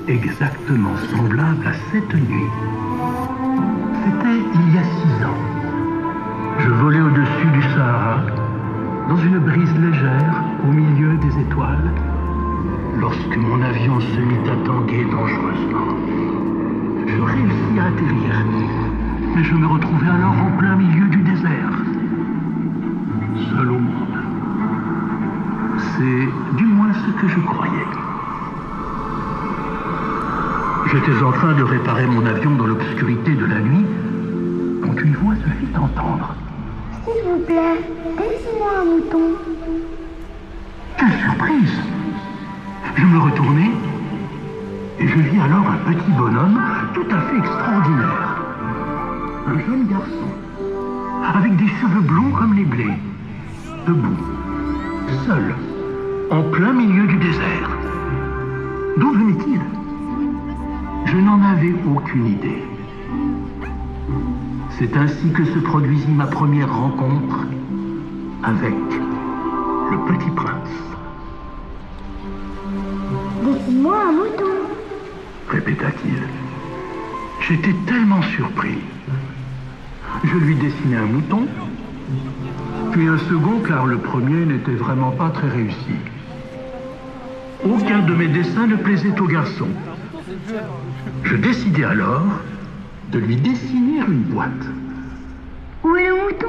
exactement semblable à cette nuit. C'était il y a 6 ans. Je volais au-dessus du Sahara, dans une brise légère, au milieu des étoiles, lorsque mon avion se mit à tanguer dangereusement. Je réussis à atterrir, mais je me retrouvais alors en plein milieu du désert, seul au monde. C'est du moins ce que je croyais. J'étais en train de réparer mon avion dans l'obscurité de la nuit, quand une voix se fit entendre. S'il vous plaît, laissez-moi un mouton. Quelle surprise! Je me retournai et je vis alors un petit bonhomme tout à fait extraordinaire. Un jeune garçon, avec des cheveux blonds comme les blés, debout, seul, en plein milieu du désert. D'où venait-il? Je n'en avais aucune idée. C'est ainsi que se produisit ma première rencontre avec le Petit Prince. Dessine-moi un mouton, Répéta-t-il. J'étais tellement surpris. Je lui dessinai un mouton, puis un second car le premier n'était vraiment pas très réussi. Aucun de mes dessins ne plaisait au garçon. Je décidai alors de lui dessiner une boîte. où est le mouton?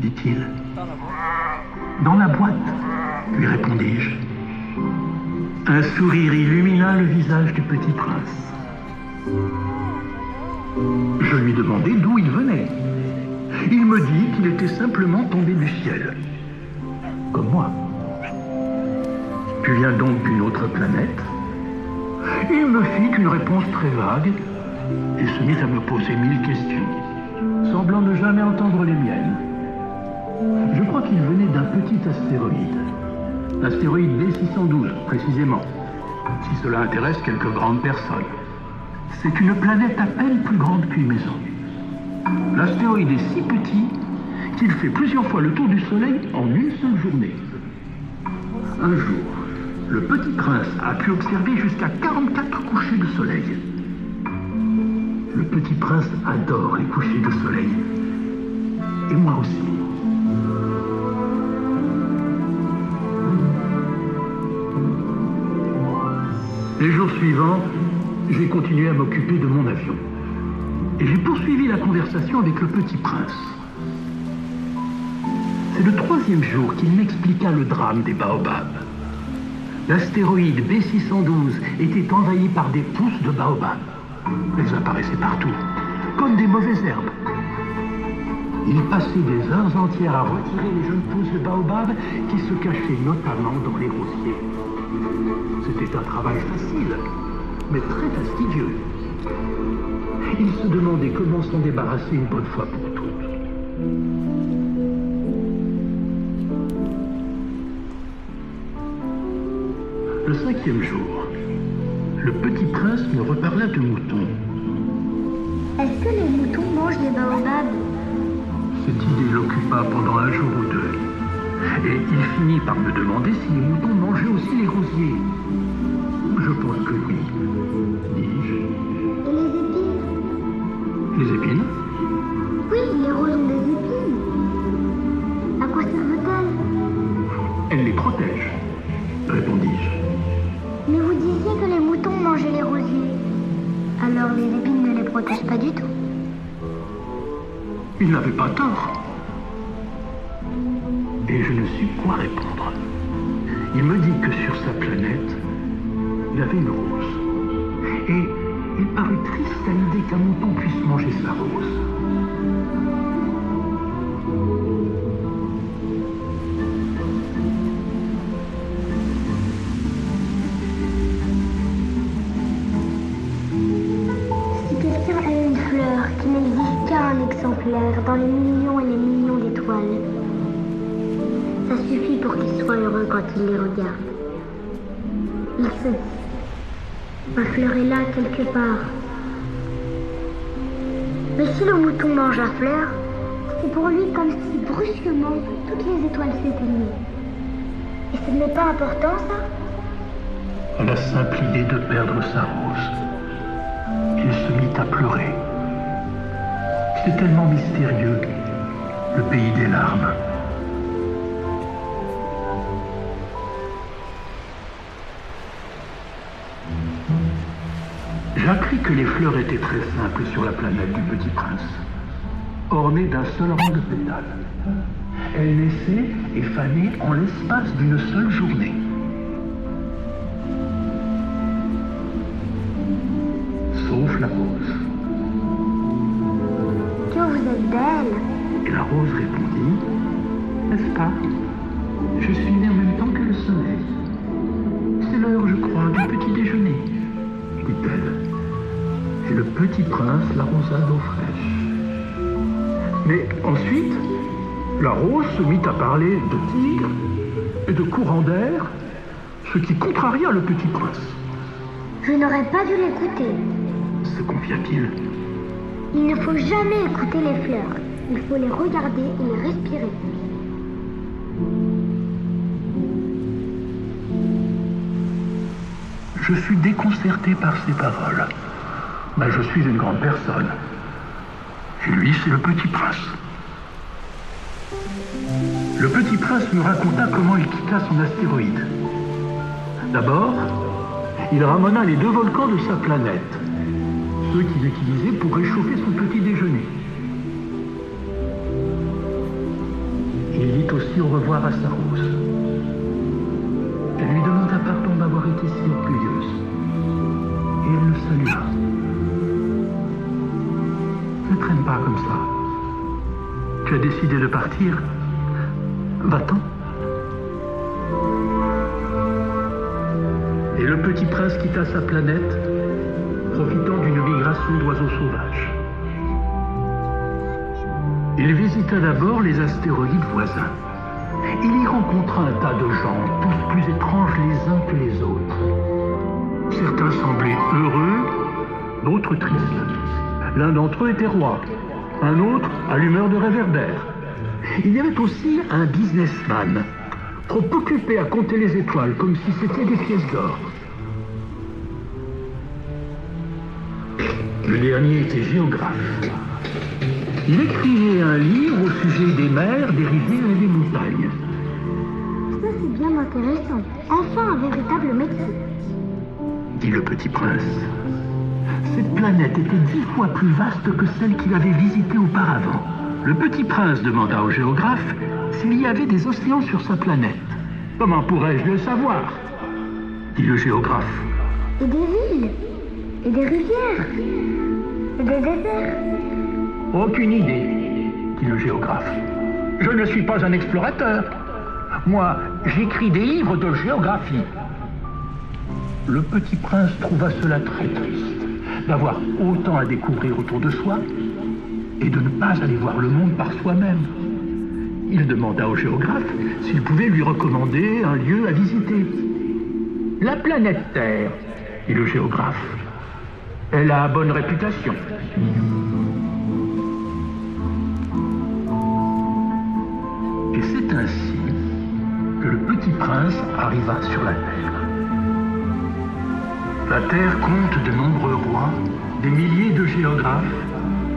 Dit-il. Dans la boîte, lui répondis-je. Un sourire illumina le visage du Petit Prince. Je lui demandai d'où il venait. Il me dit qu'il était simplement tombé du ciel, comme moi. Tu viens donc d'une autre planète? Il me fit une réponse très vague et se mit à me poser 1000 questions, semblant ne jamais entendre les miennes. Je crois qu'il venait d'un petit astéroïde. L'astéroïde B612, précisément, si cela intéresse quelques grandes personnes. C'est une planète à peine plus grande qu'une maison. L'astéroïde est si petit qu'il fait plusieurs fois le tour du Soleil en une seule journée. Un jour, le Petit Prince a pu observer jusqu'à 44 couchers de soleil. Le Petit Prince adore les couchers de soleil. Et moi aussi. Les jours suivants, j'ai continué à m'occuper de mon avion. Et j'ai poursuivi la conversation avec le Petit Prince. C'est le 3e jour qu'il m'expliqua le drame des baobabs. L'astéroïde B612 était envahi par des pousses de baobab. Elles apparaissaient partout, comme des mauvaises herbes. Il passait des heures entières à retirer les jeunes pousses de baobab qui se cachaient notamment dans les rosiers. C'était un travail facile, mais très fastidieux. Il se demandait comment s'en débarrasser une bonne fois pour toutes. Le 5e jour, le Petit Prince me reparla de moutons. Est-ce que les moutons mangent des baobabs? Cette idée l'occupa pendant un jour ou deux. Et il finit par me demander si les moutons mangeaient aussi les rosiers. Je pense que oui, dis-je. Et les épines? Les épines? Oui, les roses ont des épines. À quoi servent-elles? Elle les protège, répondis-je. Mais vous disiez que les moutons mangeaient les rosiers. Alors les épines ne les protègent pas du tout. Il n'avait pas tort. Et je ne sus quoi répondre. Il me dit que sur sa planète, il avait une rose. Et il parut triste à l'idée qu'un mouton puisse manger sa rose. Si quelqu'un a une fleur qui n'existe qu'à un exemplaire dans les millions et les millions d'étoiles, ça suffit pour qu'il soit heureux quand il les regarde. Il se dit, ma fleur est là quelque part. Mais si le mouton mange la fleur, c'est pour lui comme si brusquement toutes les étoiles s'éteignaient. Et ce n'est pas important ça? à la simple idée de perdre sa rose. Il se mit à pleurer. C'est tellement mystérieux, le pays des larmes. J'appris que les fleurs étaient très simples sur la planète du Petit Prince, ornées d'un seul rang de pétales. Elles naissaient et fanaient en l'espace d'une seule journée. Sauf la rose. Que vous êtes belle. Et la rose répondit, n'est-ce pas? Je suis née en même temps que le soleil. C'est l'heure, je crois, du petit déjeuner, dit-elle. Et le Petit Prince l'arrosa d'eau fraîche. Mais ensuite, la rose se mit à parler de tigres et de courants d'air, ce qui contraria le Petit Prince. Je n'aurais pas dû l'écouter. Se confia-t-il. Il ne faut jamais écouter les fleurs. Il faut les regarder et les respirer. Je fus déconcerté par ces paroles. Mais je suis une grande personne. Et lui, c'est le Petit Prince. Le Petit Prince me raconta comment il quitta son astéroïde. D'abord, il ramena les 2 volcans de sa planète, ceux qu'il utilisait pour réchauffer son petit déjeuner. Il dit aussi au revoir à sa rose. Elle lui demanda pardon d'avoir été si orgueilleuse. Et elle le salua. Ne traîne pas comme ça. Tu as décidé de partir. Va-t'en. Et le Petit Prince quitta sa planète, profitant d'une migration d'oiseaux sauvages. Il visita d'abord les astéroïdes voisins. Il y rencontra un tas de gens, tous plus étranges les uns que les autres. Certains semblaient heureux, d'autres tristes. L'un d'entre eux était roi, un autre à l'humeur de réverbère. Il y avait aussi un businessman, trop occupé à compter les étoiles comme si c'était des pièces d'or. Le dernier était géographe. Il écrivait un livre au sujet des mers, des rivières et des montagnes. Ça, c'est bien intéressant. Enfin, un véritable métier. Dit le Petit Prince. Cette planète était 10 fois plus vaste que celle qu'il avait visitée auparavant. Le Petit Prince demanda au géographe s'il y avait des océans sur sa planète. Comment pourrais-je le savoir? Dit le géographe. Et des villes. Et des rivières. Et des déserts. Aucune idée, dit le géographe. Je ne suis pas un explorateur. Moi, j'écris des livres de géographie. Le Petit Prince trouva cela très triste, d'avoir autant à découvrir autour de soi et de ne pas aller voir le monde par soi-même. Il demanda au géographe s'il pouvait lui recommander un lieu à visiter. La planète Terre, dit le géographe. Elle a bonne réputation. Et c'est ainsi que le Petit Prince arriva sur la Terre. La Terre compte de nombreux rois, des milliers de géographes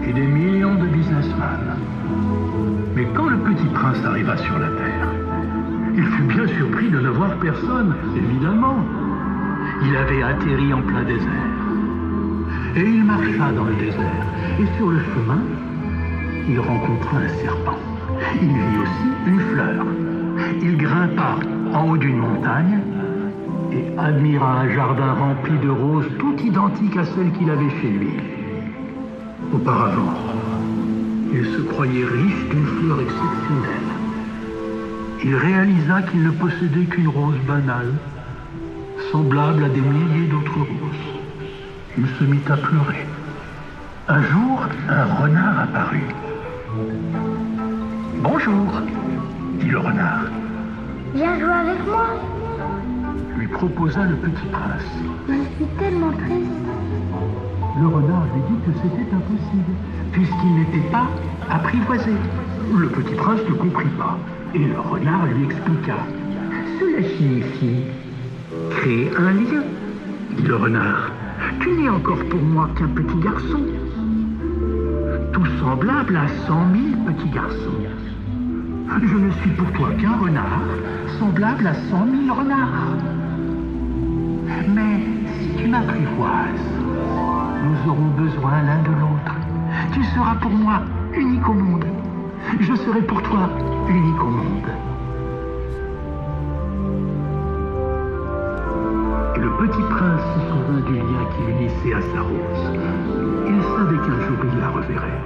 et des millions de businessmen. Mais quand le Petit Prince arriva sur la Terre, il fut bien surpris de ne voir personne, évidemment. Il avait atterri en plein désert. Et il marcha dans le désert. Et sur le chemin, il rencontra un serpent. Il vit aussi une fleur. Il grimpa en haut d'une montagne et admira un jardin rempli de roses tout identiques à celles qu'il avait chez lui. Auparavant, il se croyait riche d'une fleur exceptionnelle. Il réalisa qu'il ne possédait qu'une rose banale, semblable à des milliers d'autres roses. Il se mit à pleurer. Un jour, un renard apparut. « Bonjour, dit le renard. Viens jouer avec moi. Lui proposa le Petit Prince. Je suis tellement triste. Le renard lui dit que c'était impossible, puisqu'il n'était pas apprivoisé. Le Petit Prince ne comprit pas, et le renard lui expliqua. Cela signifie Créer un lien, dit le renard. Tu n'es encore pour moi qu'un petit garçon. Tout semblable à 100 000 petits garçons. Je ne suis pour toi qu'un renard, semblable à 100 000 renards. Mais si tu m'apprivoises, nous aurons besoin l'un de l'autre. Tu seras pour moi unique au monde. Je serai pour toi unique au monde. Et le petit prince se souvint du lien qui l'unissait à sa rose. Il savait qu'un jour il la reverrait.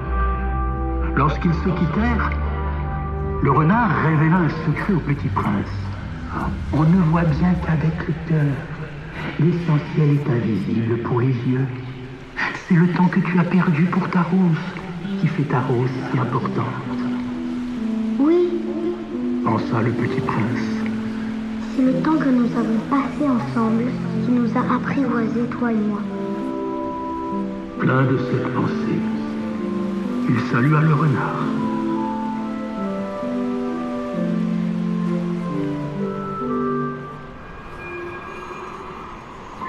Lorsqu'ils se quittèrent, le renard révéla un secret au petit prince. On ne voit bien qu'avec le cœur. L'essentiel est invisible pour les yeux. C'est le temps que tu as perdu pour ta rose qui fait ta rose si importante. Oui, Pensa le petit prince. c'est le temps que nous avons passé ensemble qui nous a apprivoisés, toi et moi. Plein de cette pensée, il salua le renard.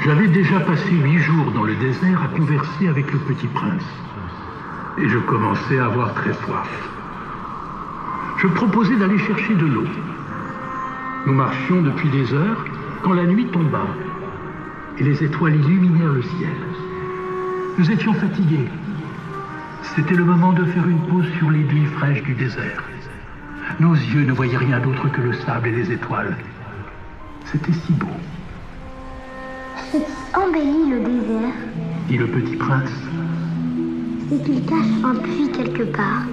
J'avais déjà passé 8 jours dans le désert à converser avec le petit prince. Et je commençais à avoir très soif. Je proposai d'aller chercher de l'eau. Nous marchions depuis des heures quand la nuit tomba et les étoiles illuminèrent le ciel. Nous étions fatigués. C'était le moment de faire une pause sur les nuits fraîches du désert. Nos yeux ne voyaient rien d'autre que le sable et les étoiles. C'était si beau. Ce qui embellit le désert, Dit le petit prince. c'est qu'il cache un puits quelque part.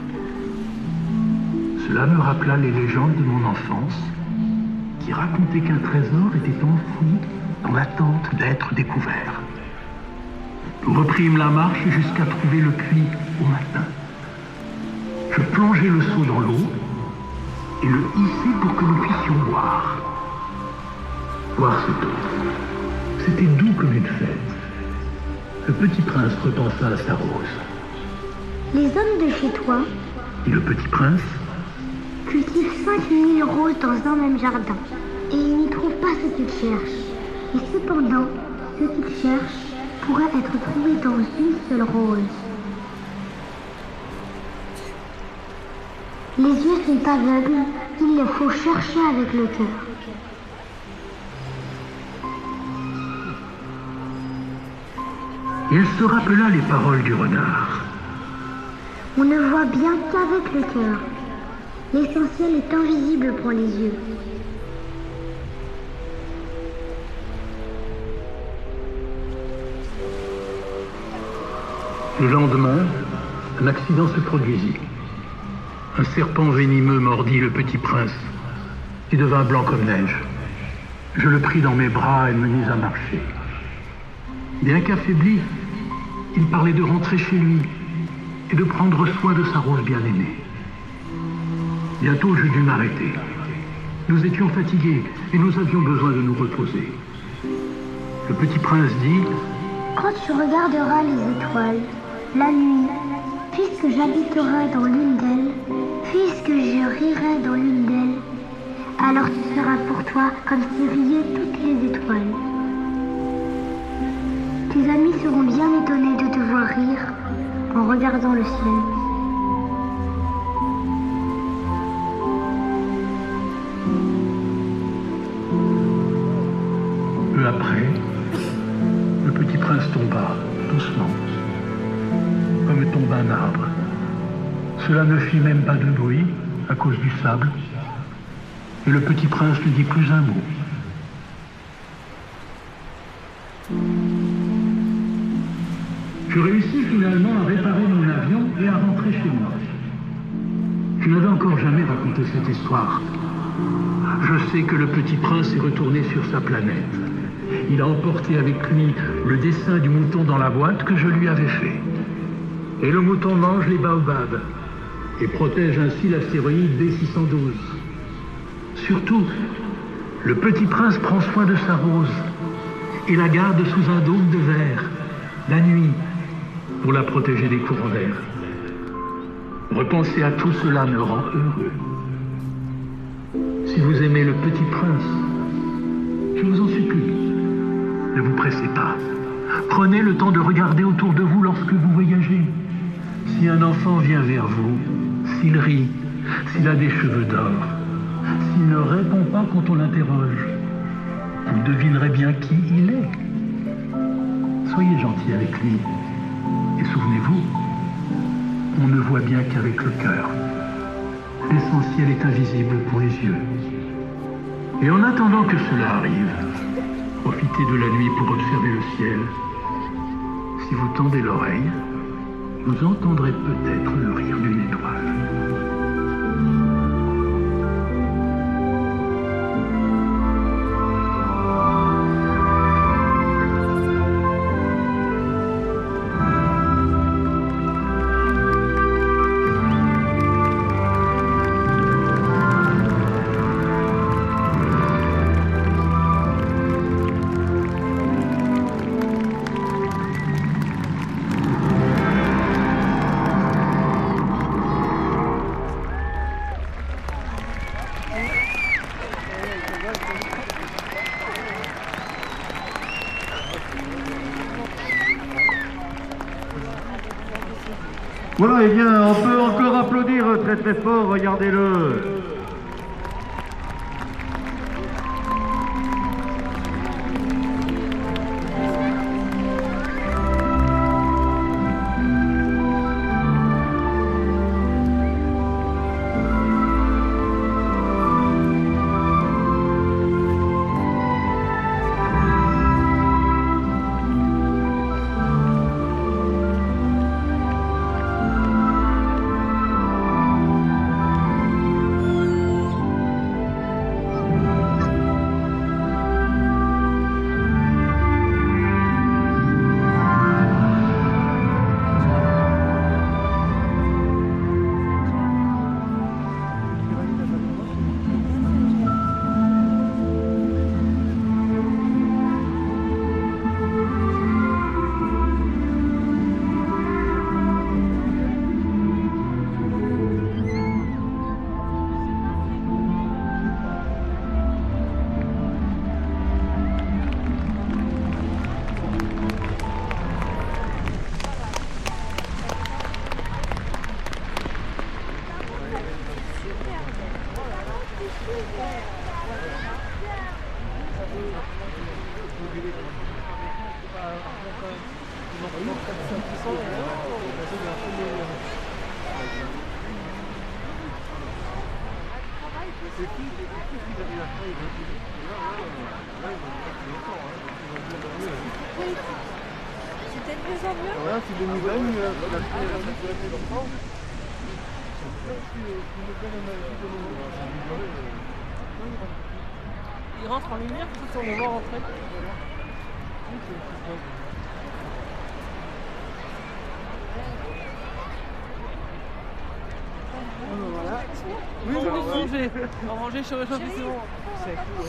Cela me rappela les légendes de mon enfance qui racontaient qu'un trésor était enfoui dans l'attente d'être découvert. Nous reprîmes la marche jusqu'à trouver le puits au matin. Je plongeai le seau dans l'eau et le hissai pour que nous puissions boire. Boire cette eau, c'était doux comme une fête. Le petit prince repensa à sa rose. Les hommes de chez toi Et le petit prince, cultivent 5000 roses dans un même jardin. Et ils n'y trouvent pas ce qu'ils cherchent. Et cependant, ce qu'ils cherchent pourrait être trouvé dans une seule rose. Les yeux sont aveugles, il les faut chercher avec le cœur. il se rappela les paroles du renard. On ne voit bien qu'avec le cœur. L'essentiel est invisible pour les yeux. Le lendemain, un accident se produisit. Un serpent venimeux mordit le petit prince, qui devint blanc comme neige. Je le pris dans mes bras et me mis à marcher. Bien qu'affaibli, il parlait de rentrer chez lui et de prendre soin de sa rose bien-aimée. Bientôt, je dus m'arrêter. Nous étions fatigués et nous avions besoin de nous reposer. Le petit prince dit: Quand tu regarderas les étoiles, la nuit, puisque j'habiterai dans l'une d'elles, puisque je rirai dans l'une d'elles, alors tu seras pour toi comme si riaient toutes les étoiles. Tes amis seront bien étonnés de te voir rire en regardant le ciel. Peu après, le petit prince tomba, doucement, comme tombe un arbre. Cela ne fit même pas de bruit à cause du sable, et le petit prince ne dit plus un mot. Je réussis finalement à réparer mon avion et à rentrer chez moi. Je n'avais encore jamais raconté cette histoire. Je sais que le petit prince est retourné sur sa planète. Il a emporté avec lui le dessin du mouton dans la boîte que je lui avais fait. Et le mouton mange les baobabs et protège ainsi l'astéroïde B612. Surtout, le petit prince prend soin de sa rose et la garde sous un dôme de verre, la nuit, pour la protéger des courants d'air. Repenser à tout cela me rend heureux. Si vous aimez le petit prince, Je vous en supplie, ne vous pressez pas. Prenez le temps de regarder autour de vous lorsque vous voyagez. Si un enfant vient vers vous, s'il rit, s'il a des cheveux d'or, s'il ne répond pas quand on l'interroge, vous devinerez bien qui il est. Soyez gentil avec lui. Et souvenez-vous, on ne voit bien qu'avec le cœur. L'essentiel est invisible pour les yeux. Et en attendant que cela arrive, profitez de la nuit pour observer le ciel. Si vous tendez l'oreille, vous entendrez peut-être le rire d'une étoile. Voilà, eh bien, on peut encore applaudir très très fort, regardez-le. C'était de plus en mieux. Voilà, c'est des nouvelles, Il rentre en lumière, tout on le voit rentrer. Voilà. Oui, on va manger. On va manger, je suis réchauffé, c'est bon. C'est cool.